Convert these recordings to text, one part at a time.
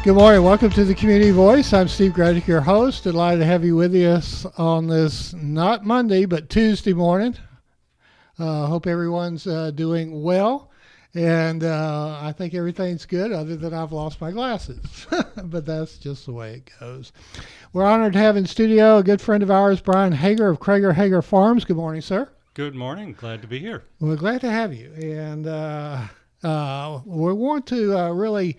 Good morning. Welcome to the Community Voice. I'm Steve Gradick, your host. Delighted to have you with us on this, not Monday, but Tuesday morning. Hope everyone's doing well. And I think everything's good other than I've lost my glasses. But that's just the way it goes. We're honored to have in studio a good friend of ours, Bryan Hager of Hager Farms. Good morning, sir. Good morning. Glad to be here. We're glad to have you. And we want to really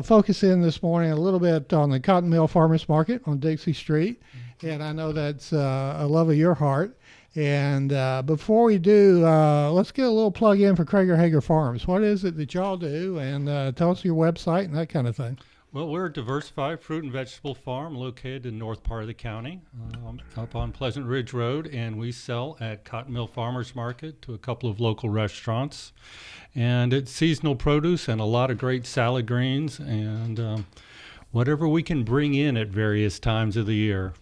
focus in this morning a little bit on the Cotton Mill Farmers Market on Dixie Street. And I know that's a love of your heart. And before we do, let's get a little plug in for Hager Farms. What is it that y'all do? And tell us your website and that kind of thing. Well, we're a diversified fruit and vegetable farm located in the north part of the county, up on Pleasant Ridge Road, and we sell at Cotton Mill Farmers Market to a couple of local restaurants. And it's seasonal produce and a lot of great salad greens and whatever we can bring in at various times of the year.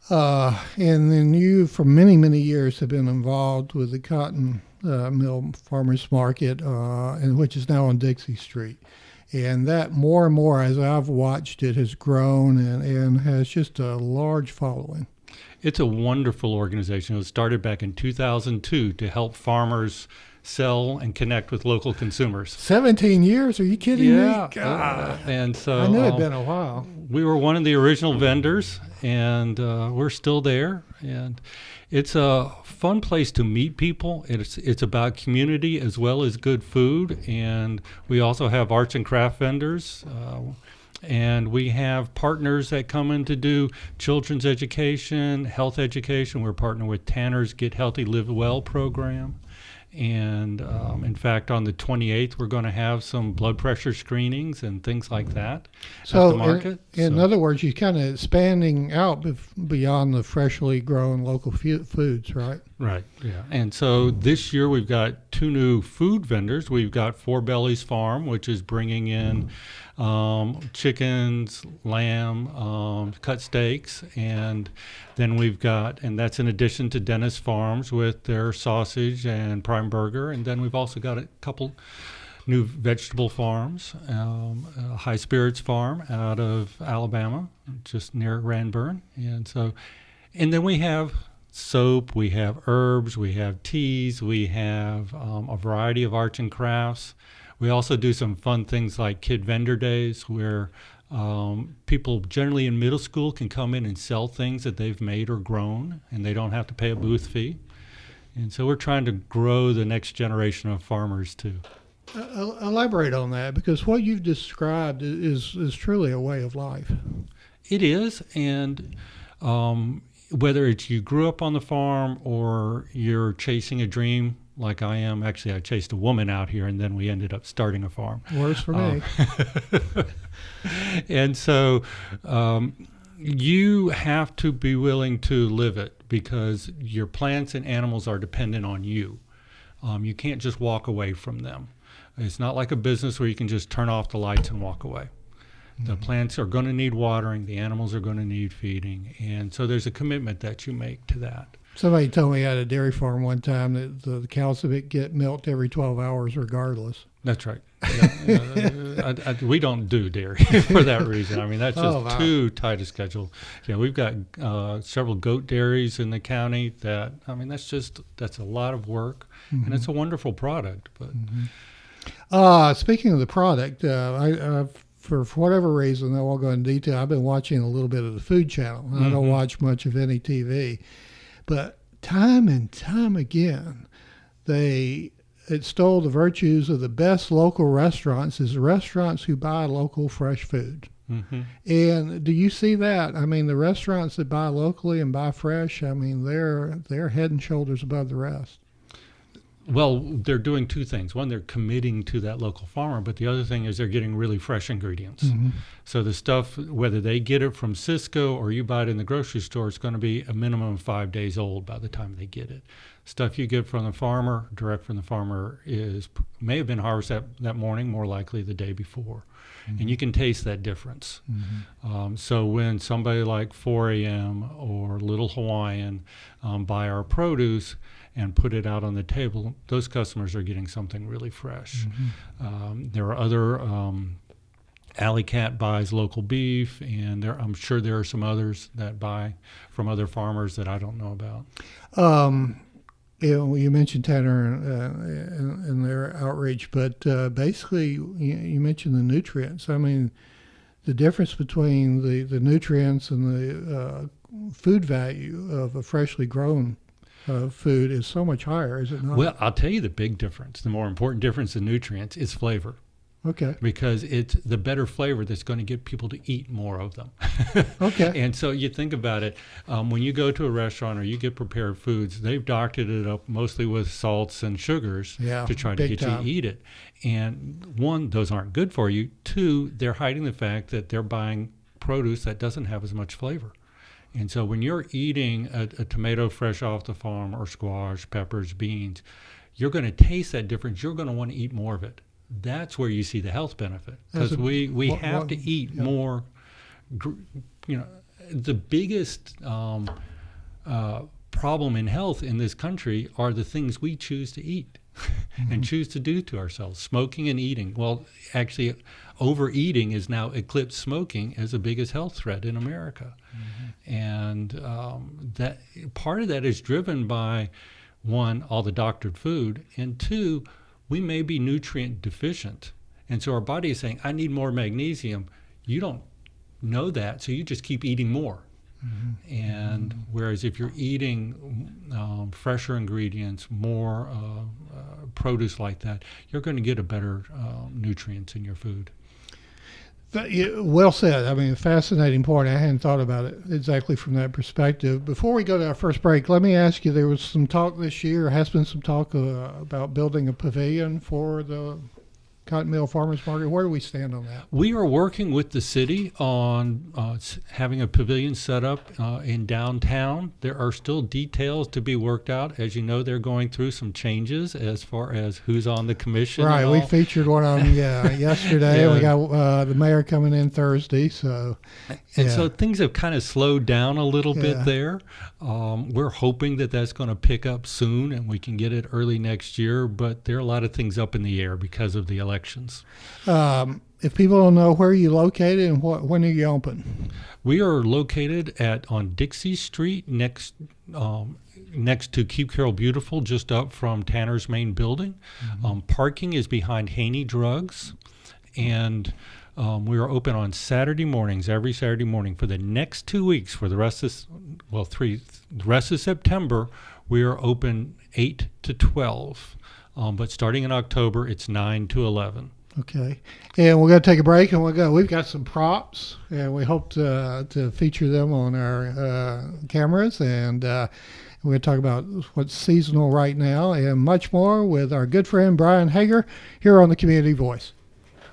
And then you, for many, many years, have been involved with the Cotton Mill Farmers Market, and which is now on Dixie Street. And that more and more, as I've watched it, has grown and has just a large following. It's a wonderful organization. It was started back in 2002 to help farmers sell and connect with local consumers. 17 years? Are you kidding me? God. And so I knew it'd been a while. We were one of the original vendors, and we're still there. And it's a fun place to meet people. It's about community as well as good food. And we also have arts and craft vendors. And we have partners that come in to do children's education, health education. We're partnering with Tanner's Get Healthy, Live Well program. And in fact, on the 28th, we're going to have some blood pressure screenings and things like that at the market. In other words, you're kind of expanding out beyond the freshly grown local foods, right? Right, yeah. And so this year we've got two new food vendors. We've got Four Bellies Farm, which is bringing in chickens, lamb, cut steaks, and then we've got, and that's in addition to Dennis Farms with their sausage and prime burger, and then we've also got a couple new vegetable farms, High Spirits Farm out of Alabama, just near Ranburn, and then we have soap, we have herbs, we have teas, we have a variety of arts and crafts. We also do some fun things like kid vendor days where people generally in middle school can come in and sell things that they've made or grown, and they don't have to pay a booth fee. And so we're trying to grow the next generation of farmers too. Elaborate on that, because what you've described is truly a way of life. It is, and whether it's you grew up on the farm or you're chasing a dream like I am. Actually, I chased a woman out here, and then we ended up starting a farm. Worse for me. And so you have to be willing to live it because your plants and animals are dependent on you. You can't just walk away from them. It's not like a business where you can just turn off the lights and walk away. The plants are going to need watering. The animals are going to need feeding. And so there's a commitment that you make to that. Somebody told me at a dairy farm one time that the cows get milked every 12 hours regardless. That's right. Yeah, we don't do dairy for that reason. I mean, that's just too tight a schedule. Yeah, we've got several goat dairies in the county that's a lot of work, and it's a wonderful product. But speaking of the product, for whatever reason, I won't go into detail, I've been watching a little bit of the Food Channel. I don't watch much of any TV. But time and time again, it stole the virtues of the best local restaurants as restaurants who buy local fresh food. And do you see that? I mean, the restaurants that buy locally and buy fresh, I mean, they're head and shoulders above the rest. Well, they're doing two things. One, they're committing to that local farmer, but the other thing is they're getting really fresh ingredients. So the stuff, whether they get it from Cisco or you buy it in the grocery store, it's going to be a minimum of 5 days old by the time they get it. Stuff you get from the farmer, direct from the farmer, may have been harvested that morning, more likely the day before. And you can taste that difference. So when somebody like 4 a.m. or Little Hawaiian buy our produce and put it out on the table, those customers are getting something really fresh. There are other Alley Cat buys local beef, and I'm sure there are some others that buy from other farmers that I don't know about. You mentioned Tanner and their outreach, but basically you mentioned the nutrients. I mean, the difference between the nutrients and the food value of a freshly grown food is so much higher, is it not? Well, I'll tell you the big difference. The more important difference in nutrients is flavor. Okay. Because it's the better flavor that's going to get people to eat more of them. Okay. And so you think about it, when you go to a restaurant or you get prepared foods, they've doctored it up mostly with salts and sugars to try to get you to eat it. And one, those aren't good for you. Two, they're hiding the fact that they're buying produce that doesn't have as much flavor. And so when you're eating a tomato fresh off the farm or squash, peppers, beans, you're going to taste that difference. You're going to want to eat more of it. That's where you see the health benefit, because we have to eat more. The biggest problem in health in this country are the things we choose to eat and choose to do to ourselves. Smoking and eating. Well, actually, overeating is now eclipsed smoking as the biggest health threat in America. And that part of that is driven by, one, all the doctored food, and two, we may be nutrient deficient. And so our body is saying, I need more magnesium. You don't know that, so you just keep eating more. And whereas if you're eating fresher ingredients, more produce like that, you're going to get a better nutrients in your food. Well said. I mean, a fascinating point. I hadn't thought about it exactly from that perspective. Before we go to our first break, let me ask you, there was some talk this year, has been some talk about building a pavilion for the Cotton Mill Farmers Market. Where do we stand on that? We are working with the city on having a pavilion set up in downtown. There are still details to be worked out. As you know, they're going through some changes as far as who's on the commission. Right, we featured one of them yesterday. Yeah. We got the mayor coming in Thursday. So things have kind of slowed down a little bit there. We're hoping that that's going to pick up soon and we can get it early next year, but there are a lot of things up in the air because of the elections. If people don't know, where are you located and when are you open? We are located on Dixie Street next to Keep Carroll Beautiful, just up from Tanner's main building. Parking is behind Haney Drugs, and we are open on Saturday mornings, every Saturday morning for the next 2 weeks. For the rest of the rest of September, we are open 8 to 12. But starting in October, it's 9 to 11. Okay. And we're going to take a break, and we've got some props, and we hope to feature them on our cameras. And we're going to talk about what's seasonal right now and much more with our good friend Bryan Hager here on the Community Voice.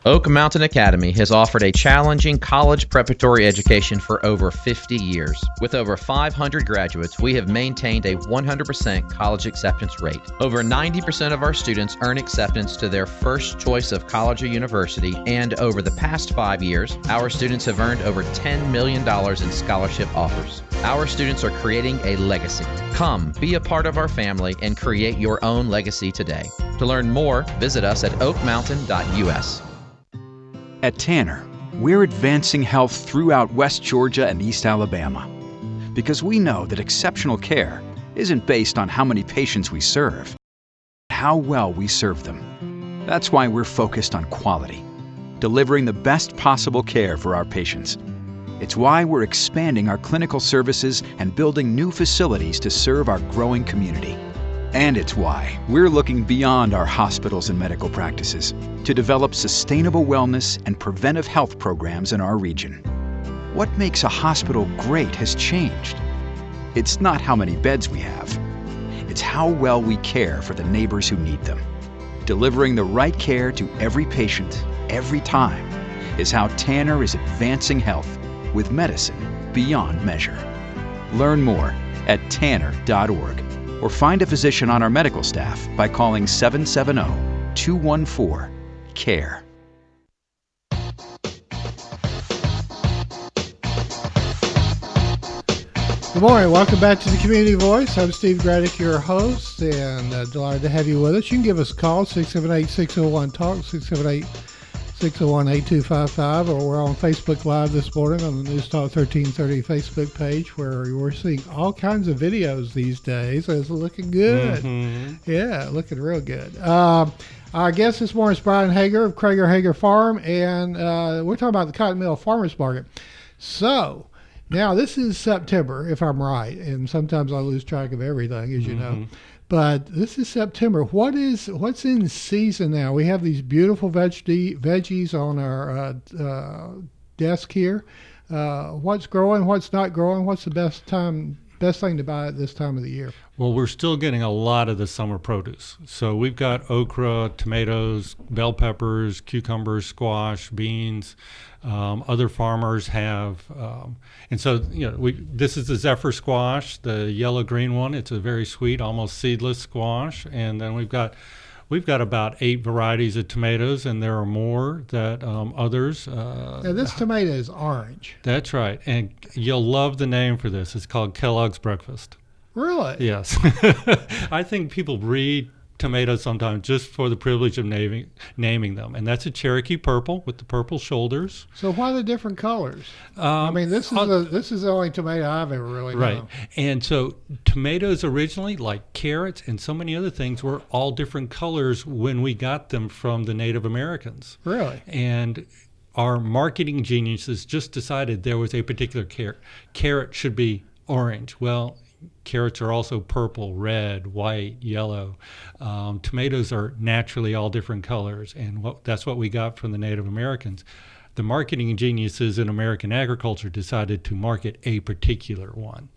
Oak Mountain Academy has offered a challenging college preparatory education for over 50 years. With over 500 graduates, we have maintained a 100% college acceptance rate. Over 90% of our students earn acceptance to their first choice of college or university, and over the past 5 years, our students have earned over $10 million in scholarship offers. Our students are creating a legacy. Come, be a part of our family and create your own legacy today. To learn more, visit us at oakmountain.us. At Tanner, we're advancing health throughout West Georgia and East Alabama, because we know that exceptional care isn't based on how many patients we serve, but how well we serve them. That's why we're focused on quality, delivering the best possible care for our patients. It's why we're expanding our clinical services and building new facilities to serve our growing community. And it's why we're looking beyond our hospitals and medical practices to develop sustainable wellness and preventive health programs in our region. What makes a hospital great has changed. It's not how many beds we have. It's how well we care for the neighbors who need them. Delivering the right care to every patient, every time, is how Tanner is advancing health with medicine beyond measure. Learn more at tanner.org. or find a physician on our medical staff by calling 770-214-CARE. Good morning. Welcome back to the Community Voice. I'm Steve Gradick, your host, and delighted to have you with us. You can give us a call, 678-601-TALK, 601-8255, or we're on Facebook Live this morning on the News Talk 1330 Facebook page, where we're seeing all kinds of videos these days. It's looking good. Yeah, looking real good. Our guest this morning is Bryan Hager of Krager Hager Farm, and we're talking about the Cotton Mill Farmers Market. So, now this is September, if I'm right, and sometimes I lose track of everything, as you know. But this is September. What's in season now? We have these beautiful veggies on our desk here. What's growing? What's not growing? What's the best thing to buy at this time of the year? Well, we're still getting a lot of the summer produce. So we've got okra, tomatoes, bell peppers, cucumbers, squash, beans. Other farmers have, and so this is the Zephyr squash, the yellow-green one. It's a very sweet, almost seedless squash. And then we've got about 8 varieties of tomatoes, and there are more that others. Now this tomato is orange. That's right, and you'll love the name for this. It's called Kellogg's Breakfast. Really? Yes. I think people read tomatoes sometimes just for the privilege of naming them, and that's a Cherokee purple with the purple shoulders. So why the different colors? I mean, this is the only tomato I've ever really known. Right. And so tomatoes originally, like carrots and so many other things, were all different colors when we got them from the Native Americans. Really? And our marketing geniuses just decided there was a particular carrot should be orange. Well, carrots are also purple, red, white, yellow. Tomatoes are naturally all different colors, and that's what we got from the Native Americans. The marketing geniuses in American agriculture decided to market a particular one.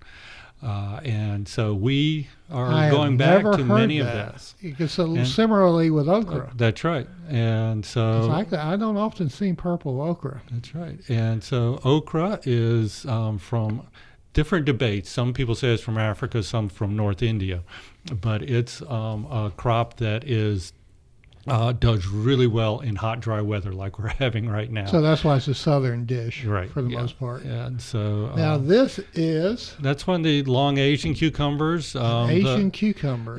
And so we are going back to many of those. Because similarly with okra. That's right. And so I don't often see purple okra. That's right. And so okra is from different debates. Some people say it's from Africa, some from North India, but it's a crop that does really well in hot, dry weather like we're having right now. So that's why it's a southern dish, right, for the most part. And so now this is that's one of the long Asian cucumbers. Asian cucumber.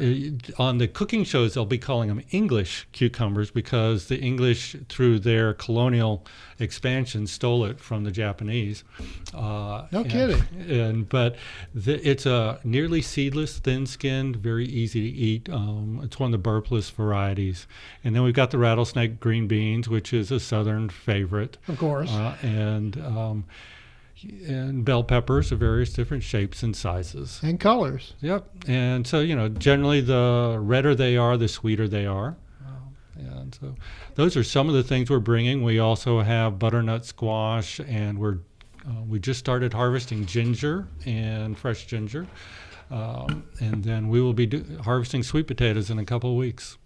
On the cooking shows, they'll be calling them English cucumbers because the English, through their colonial expansion, stole it from the Japanese. No kidding. But it's a nearly seedless, thin-skinned, very easy to eat. It's one of the burpless varieties. And then we've got the rattlesnake green beans, which is a southern favorite. Of course. And bell peppers of various different shapes and sizes. And colors. Yep. And so, generally the redder they are, the sweeter they are. And so those are some of the things we're bringing. We also have butternut squash, and we just started harvesting ginger and fresh ginger. And then we will be harvesting sweet potatoes in a couple of weeks.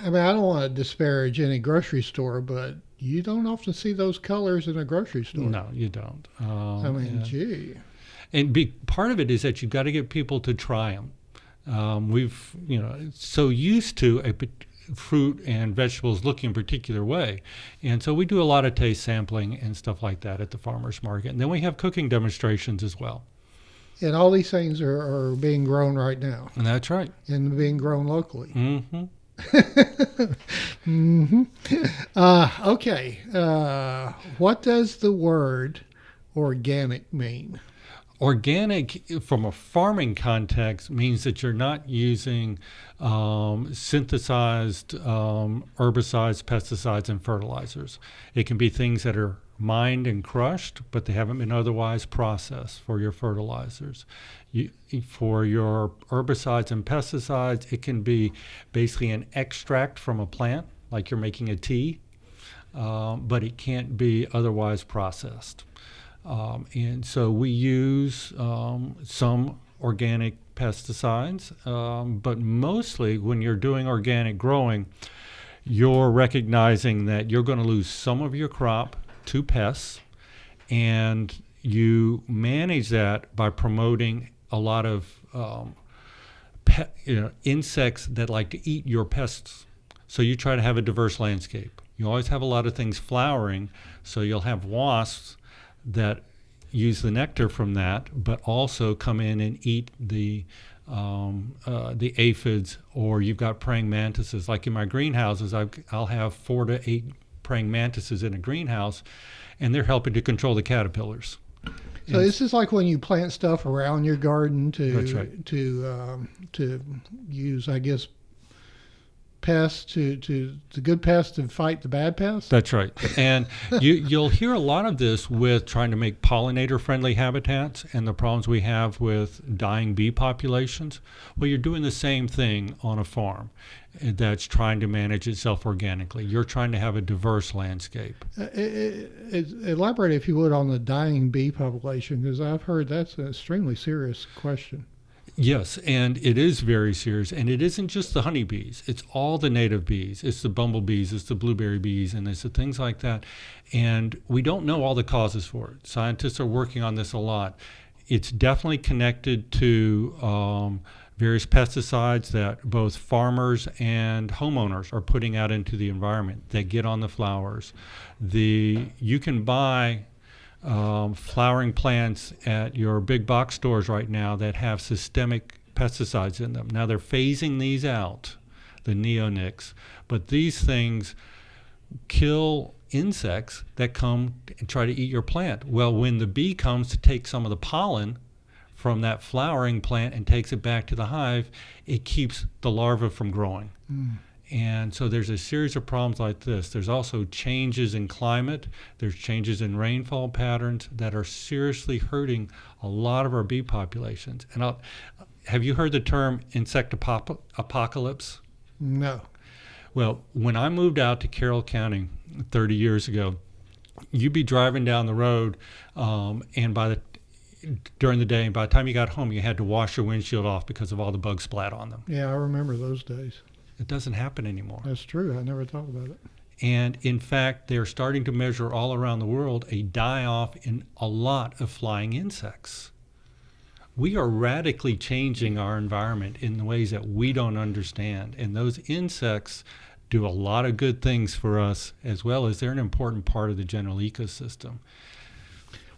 I mean, I don't want to disparage any grocery store, but you don't often see those colors in a grocery store. No, you don't. Gee. And part of it is that you've got to get people to try them. We've, so used to fruit and vegetables looking a particular way. And so we do a lot of taste sampling and stuff like that at the farmers market. And then we have cooking demonstrations as well. And all these things are being grown right now. And that's right. And being grown locally. Mm-hmm. Okay. What does the word organic mean? Organic, from a farming context, means that you're not using synthesized herbicides, pesticides, and fertilizers. It can be things that are mined and crushed, but they haven't been otherwise processed for your fertilizers. For your herbicides and pesticides, it can be basically an extract from a plant, like you're making a tea, but it can't be otherwise processed. And so we use some organic pesticides, but mostly when you're doing organic growing, you're recognizing that you're going to lose some of your crop to pests, and you manage that by promoting a lot of insects that like to eat your pests. So you try to have a diverse landscape. You always have a lot of things flowering, so you'll have wasps that use the nectar from that, but also come in and eat the aphids, or you've got praying mantises. Like in my greenhouses, I'll have 4 to 8 praying mantises in a greenhouse, and they're helping to control the caterpillars. So this is like when you plant stuff around your garden That's right. to use, I guess, pests to the good pests to fight the bad pests. That's right. And you'll hear a lot of this with trying to make pollinator-friendly habitats and the problems we have with dying bee populations. Well, you're doing the same thing on a farm that's trying to manage itself organically. You're trying to have a diverse landscape. Elaborate, if you would, on the dying bee population, because I've heard that's an extremely serious question. Yes, and it is very serious, and it isn't just the honeybees. It's all the native bees. It's the bumblebees, it's the blueberry bees, and it's the things like that. And we don't know all the causes for it. Scientists are working on this a lot. It's definitely connected to various pesticides that both farmers and homeowners are putting out into the environment that get on the flowers. You can buy flowering plants at your big box stores right now that have systemic pesticides in them. Now they're phasing these out, the neonics, but these things kill insects that come and try to eat your plant. Well, when the bee comes to take some of the pollen from that flowering plant and takes it back to the hive, it keeps the larva from growing. And so there's a series of problems like this. There's also changes in climate. There's changes in rainfall patterns that are seriously hurting a lot of our bee populations. And have you heard the term insect apocalypse? No. Well, when I moved out to Carroll County 30 years ago, you'd be driving down the road, and during the day, and by the time you got home, you had to wash your windshield off because of all the bug splat on them. Yeah, I remember those days. It doesn't happen anymore. That's true. I never thought about it. And in fact, they're starting to measure all around the world a die-off in a lot of flying insects. We are radically changing our environment in ways that we don't understand. And those insects do a lot of good things for us, as well as they're an important part of the general ecosystem.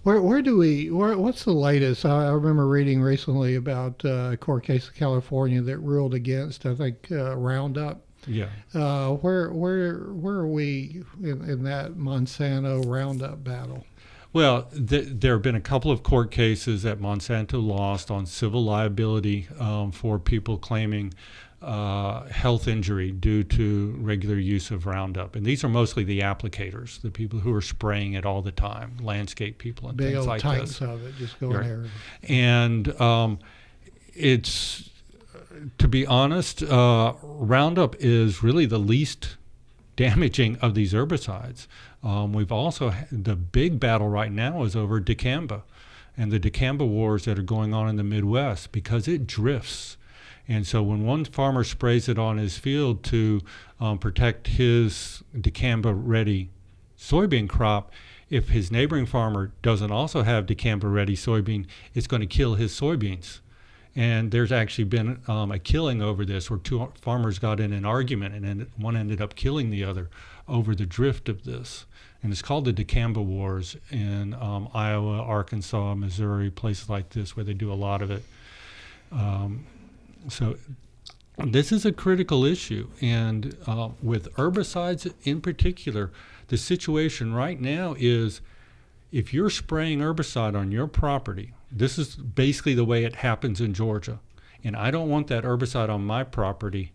What's the latest? I remember reading recently about a court case in California that ruled against, I think, Roundup. Yeah. Where are we in that Monsanto Roundup battle? Well, there have been a couple of court cases that Monsanto lost on civil liability for people claiming health injury due to regular use of Roundup. And these are mostly the applicators, the people who are spraying it all the time, landscape people and big things old like tanks this. of it just going Right. there. And it's, to be honest, Roundup is really the least damaging of these herbicides. We've also, the big battle right now is over dicamba and the dicamba wars that are going on in the Midwest because it drifts. And so when one farmer sprays it on his field to protect his dicamba-ready soybean crop, if his neighboring farmer doesn't also have dicamba-ready soybean, it's going to kill his soybeans. And there's actually been a killing over this where two farmers got in an argument and then one ended up killing the other over the drift of this. And it's called the dicamba wars in Iowa, Arkansas, Missouri, places like this where they do a lot of it. So this is a critical issue, and with herbicides in particular, the situation right now is if you're spraying herbicide on your property, this is basically the way it happens in Georgia, and I don't want that herbicide on my property,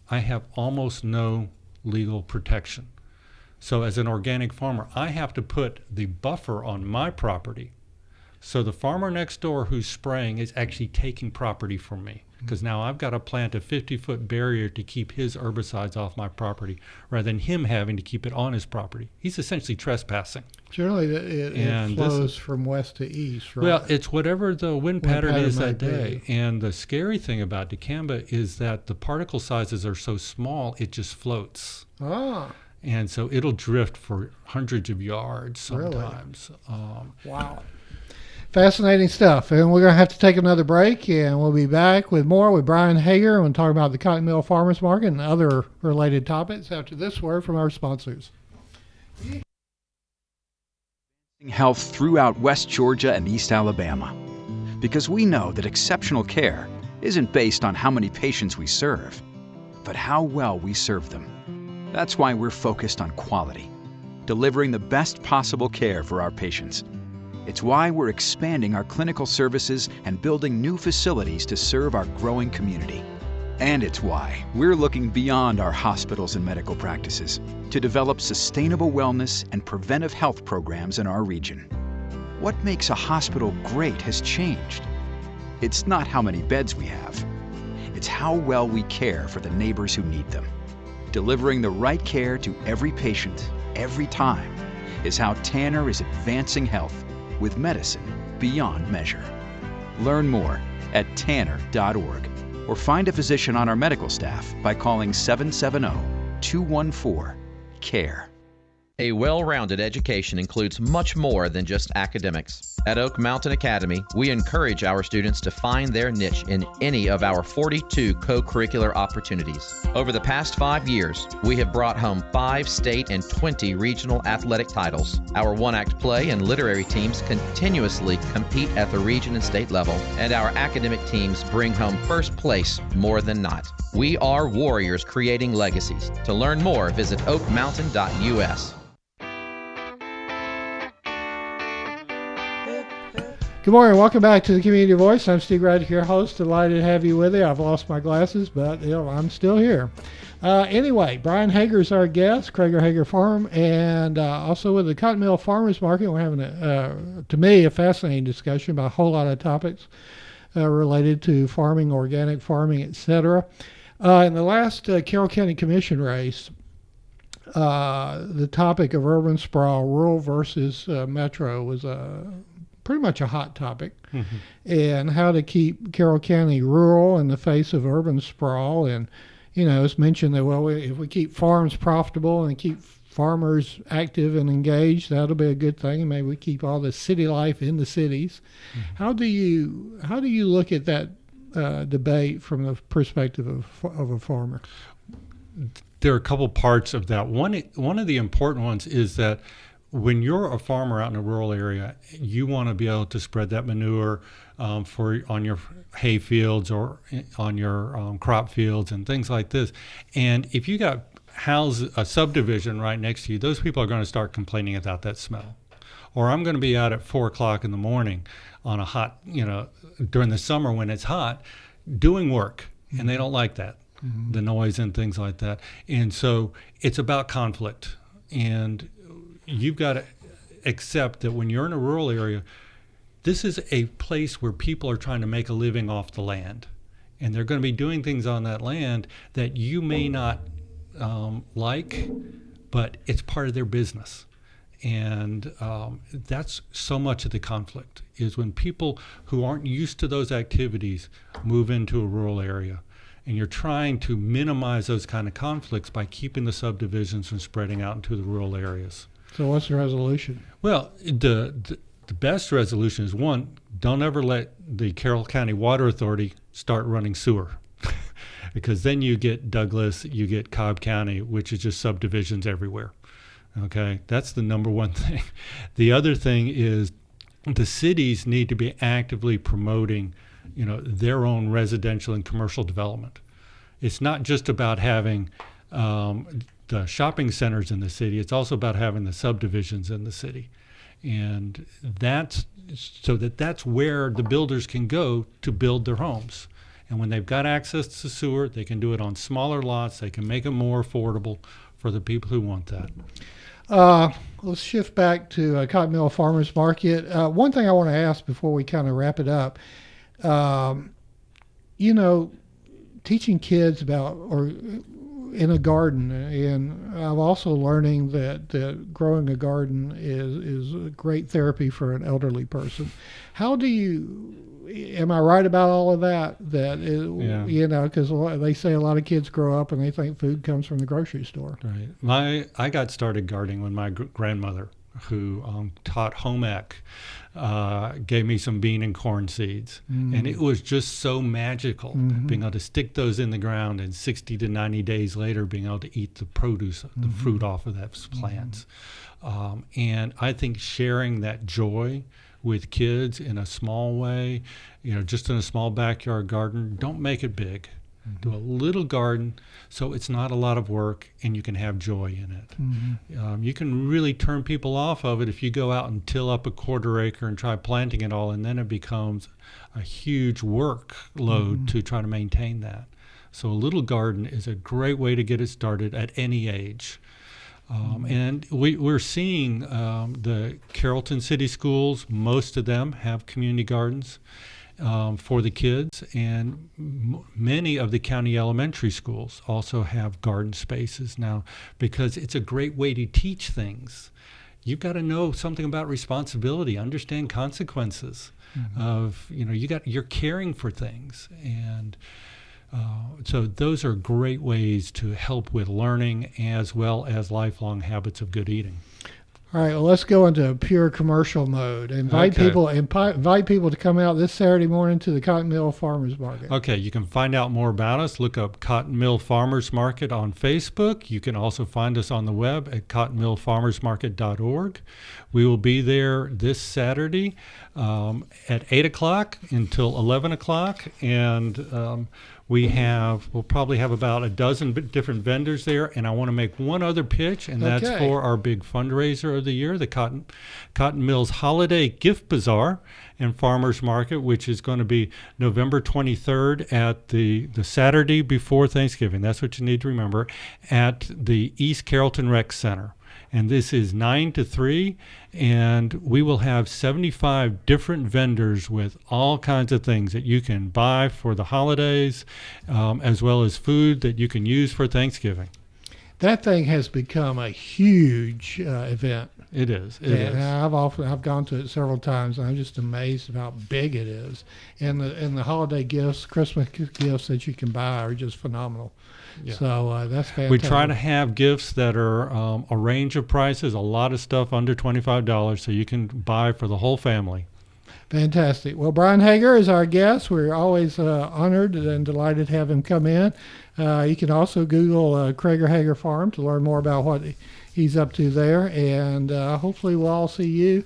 I have almost no legal protection. So as an organic farmer, I have to put the buffer on my property. So the farmer next door who's spraying is actually taking property from me, because now I've got to plant a 50-foot barrier to keep his herbicides off my property rather than him having to keep it on his property. He's essentially trespassing. Generally, it flows from west to east, right? Well, it's whatever the wind pattern is that day. And the scary thing about dicamba is that the particle sizes are so small, it just floats. Ah. And so it'll drift for hundreds of yards sometimes. Really? Wow. Fascinating stuff. And we're going to have to take another break, and we'll be back with more with Bryan Hager and talk about the Cotton Mill Farmers Market and other related topics after this word from our sponsors. Health throughout West Georgia and East Alabama. Because we know that exceptional care isn't based on how many patients we serve, but how well we serve them. That's why we're focused on quality, delivering the best possible care for our patients. It's why we're expanding our clinical services and building new facilities to serve our growing community. And it's why we're looking beyond our hospitals and medical practices to develop sustainable wellness and preventive health programs in our region. What makes a hospital great has changed. It's not how many beds we have. It's how well we care for the neighbors who need them. Delivering the right care to every patient, every time, is how Tanner is advancing health with medicine beyond measure. Learn more at tanner.org or find a physician on our medical staff by calling 770-214-CARE. A well-rounded education includes much more than just academics. At Oak Mountain Academy, we encourage our students to find their niche in any of our 42 co-curricular opportunities. Over the past 5 years, we have brought home 5 state and 20 regional athletic titles. Our one-act play and literary teams continuously compete at the region and state level, and our academic teams bring home first place more than not. We are warriors creating legacies. To learn more, visit oakmountain.us. Good morning. Welcome back to the Community Voice. I'm Steve Radke, your host. Delighted to have you with me. I've lost my glasses, but I'm still here. Anyway, Bryan Hager is our guest, Krieger Hager Farm, and also with the Cotton Mill Farmers Market. We're having, to me, a fascinating discussion about a whole lot of topics related to farming, organic farming, etc. In the last Carroll County Commission race, the topic of urban sprawl, rural versus metro, was pretty much a hot topic, and how to keep Carroll County rural in the face of urban sprawl. And, it's mentioned that, well, if we keep farms profitable and keep farmers active and engaged, that'll be a good thing. And maybe we keep all the city life in the cities. How do you look at that debate from the perspective of a farmer? There are a couple parts of that. One of the important ones is that when you're a farmer out in a rural area, you want to be able to spread that manure on your hay fields or on your crop fields and things like this. And if you got a subdivision right next to you, those people are going to start complaining about that smell. Or I'm going to be out at 4 o'clock in the morning on a hot, during the summer when it's hot, doing work, and they don't like that, the noise and things like that. And so it's about conflict. And you've got to accept that when you're in a rural area, this is a place where people are trying to make a living off the land. And they're going to be doing things on that land that you may not like, but it's part of their business. And that's so much of the conflict, is when people who aren't used to those activities move into a rural area. And you're trying to minimize those kind of conflicts by keeping the subdivisions from spreading out into the rural areas. So what's the resolution? Well, the best resolution is, one, don't ever let the Carroll County Water Authority start running sewer. Because then you get Douglas, you get Cobb County, which is just subdivisions everywhere. Okay, that's the number one thing. The other thing is the cities need to be actively promoting, their own residential and commercial development. It's not just about having the shopping centers in the city. It's also about having the subdivisions in the city. And that's where the builders can go to build their homes. And when they've got access to sewer, they can do it on smaller lots. They can make it more affordable for the people who want that. Let's shift back to Cotton Mill Farmers Market. One thing I want to ask before we kind of wrap it up, teaching kids about in a garden, and I'm also learning that growing a garden is a great therapy for an elderly person. Am I right about all of that? Because they say a lot of kids grow up and they think food comes from the grocery store. Right. I got started gardening when my grandmother, who taught home ec, gave me some bean and corn seeds. And it was just so magical, being able to stick those in the ground and 60 to 90 days later being able to eat the produce, the fruit off of those plants. And I think sharing that joy with kids in a small way, just in a small backyard garden, don't make it big. Do a little garden so it's not a lot of work and you can have joy in it. You can really turn people off of it if you go out and till up a quarter acre and try planting it all, and then it becomes a huge workload to try to maintain that. So a little garden is a great way to get it started at any age. And we're seeing the Carrollton City Schools, most of them have community gardens for the kids, and many of the county elementary schools also have garden spaces now, because it's a great way to teach things. You've got to know something about responsibility, understand consequences of, you're caring for things. And so those are great ways to help with learning as well as lifelong habits of good eating. All right, well, let's go into pure commercial mode. Invite people to come out this Saturday morning to the Cotton Mill Farmers Market. Okay, you can find out more about us. Look up Cotton Mill Farmers Market on Facebook. You can also find us on the web at cottonmillfarmersmarket.org. We will be there this Saturday at 8 o'clock until 11 o'clock, and we'll probably have about a dozen different vendors there. And I want to make one other pitch, and that's for our big fundraiser of the year, the Cotton Mills Holiday Gift Bazaar and Farmers Market, which is going to be November 23rd at the Saturday before Thanksgiving. That's what you need to remember, at the East Carrollton Rec Center. And this is 9 to 3, and we will have 75 different vendors with all kinds of things that you can buy for the holidays, as well as food that you can use for Thanksgiving. That thing has become a huge event. It is. I've gone to it several times, and I'm just amazed at how big it is. And the holiday gifts, Christmas gifts that you can buy are just phenomenal. Yeah. So that's fantastic. We try to have gifts that are a range of prices, a lot of stuff under $25, so you can buy for the whole family. Fantastic. Well, Bryan Hager is our guest. We're always honored and delighted to have him come in. You can also Google Krager Hager Farm to learn more about what he's up to there. And hopefully we'll all see you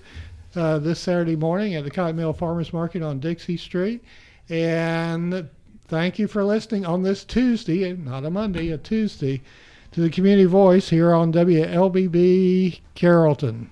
this Saturday morning at the Cotton Mill Farmers Market on Dixie Street. And thank you for listening on this Tuesday, not a Monday, a Tuesday, to the Community Voice here on WLBB Carrollton.